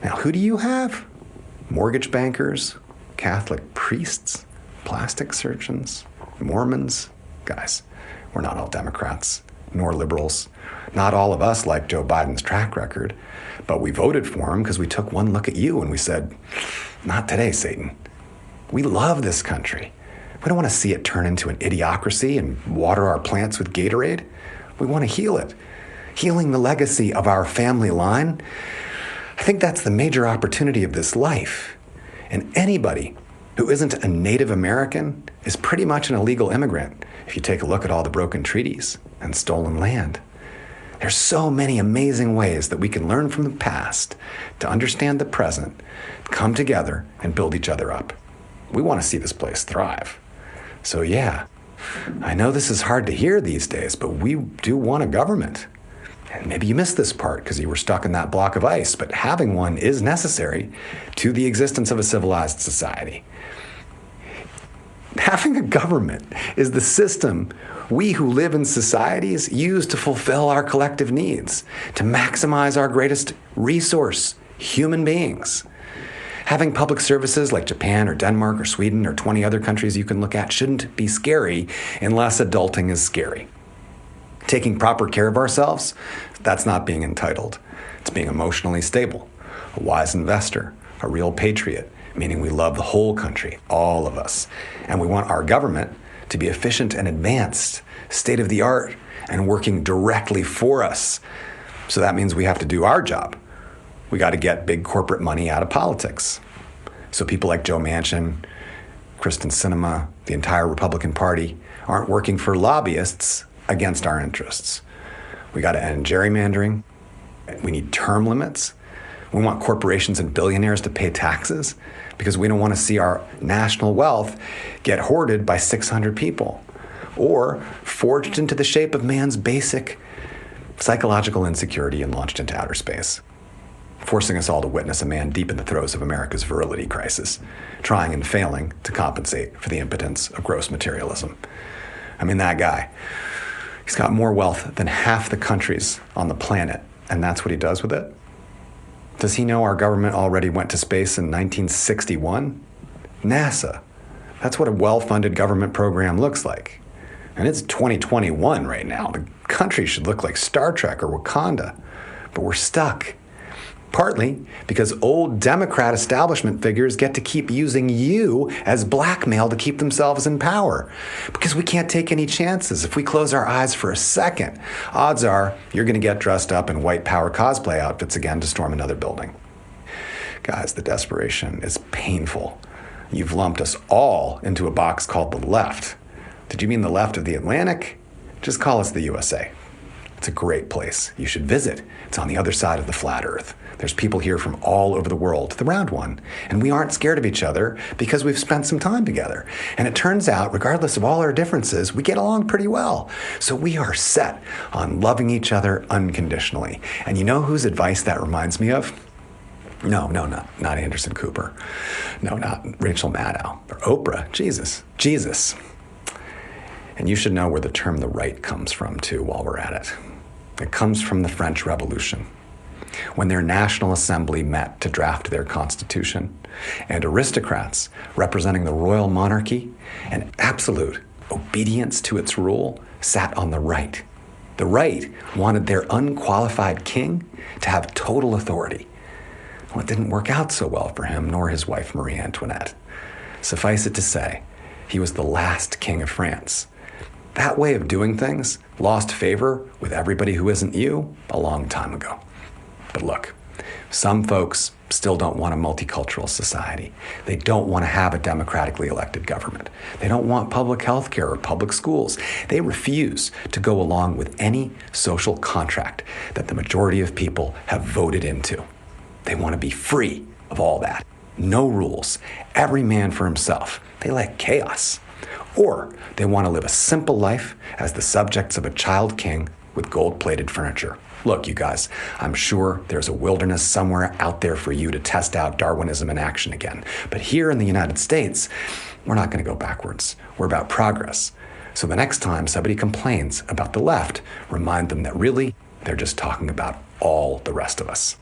Now, who do you have? Mortgage bankers, Catholic priests, plastic surgeons, Mormons. Guys, we're not all Democrats, nor liberals. Not all of us like Joe Biden's track record, but we voted for him because we took one look at you and we said, not today, Satan. We love this country. We don't want to see it turn into an idiocracy and water our plants with Gatorade. We want to heal it. Healing the legacy of our family line. I think that's the major opportunity of this life. And anybody who isn't a Native American is pretty much an illegal immigrant if you take a look at all the broken treaties and stolen land. There's so many amazing ways that we can learn from the past to understand the present, come together, and build each other up. We want to see this place thrive. So yeah, I know this is hard to hear these days, but we do want a government. And maybe you missed this part because you were stuck in that block of ice, but having one is necessary to the existence of a civilized society. Having a government is the system we who live in societies use to fulfill our collective needs, to maximize our greatest resource, human beings. Having public services like Japan or Denmark or Sweden or 20 other countries you can look at shouldn't be scary unless adulting is scary. Taking proper care of ourselves, that's not being entitled. It's being emotionally stable, a wise investor, a real patriot, meaning we love the whole country, all of us. And we want our government to be efficient and advanced, state-of-the-art, and working directly for us. So that means we have to do our job. We got to get big corporate money out of politics. So people like Joe Manchin, Kristen Sinema, the entire Republican Party aren't working for lobbyists against our interests. We got to end gerrymandering. We need term limits. We want corporations and billionaires to pay taxes because we don't want to see our national wealth get hoarded by 600 people or forged into the shape of man's basic psychological insecurity and launched into outer space, forcing us all to witness a man deep in the throes of America's virility crisis, trying and failing to compensate for the impotence of gross materialism. I mean, that guy, he's got more wealth than half the countries on the planet, and that's what he does with it? Does he know our government already went to space in 1961? NASA. That's what a well-funded government program looks like. And it's 2021 right now. The country should look like Star Trek or Wakanda. But we're stuck. Partly because old Democrat establishment figures get to keep using you as blackmail to keep themselves in power. Because we can't take any chances. If we close our eyes for a second, odds are you're going to get dressed up in white power cosplay outfits again to storm another building. Guys, the desperation is painful. You've lumped us all into a box called the left. Did you mean the left of the Atlantic? Just call us the USA. It's a great place. You should visit. It's on the other side of the flat earth. There's people here from all over the world, the round one, and we aren't scared of each other because we've spent some time together. And it turns out, regardless of all our differences, we get along pretty well. So we are set on loving each other unconditionally. And you know whose advice that reminds me of? No, not Anderson Cooper. No, not Rachel Maddow or Oprah. Jesus. And you should know where the term the right comes from, too, while we're at it. It comes from the French Revolution, when their National Assembly met to draft their constitution, and aristocrats representing the royal monarchy and absolute obedience to its rule sat on the right. The right wanted their unqualified king to have total authority. Well, it didn't work out so well for him, nor his wife Marie Antoinette. Suffice it to say, he was the last king of France. That way of doing things lost favor with everybody who isn't you a long time ago. But look, some folks still don't want a multicultural society. They don't want to have a democratically elected government. They don't want public health care or public schools. They refuse to go along with any social contract that the majority of people have voted into. They want to be free of all that. No rules. Every man for himself. They like chaos. Or they want to live a simple life as the subjects of a child king with gold-plated furniture. Look, you guys, I'm sure there's a wilderness somewhere out there for you to test out Darwinism in action again. But here in the United States, we're not going to go backwards. We're about progress. So the next time somebody complains about the left, remind them that really, they're just talking about all the rest of us.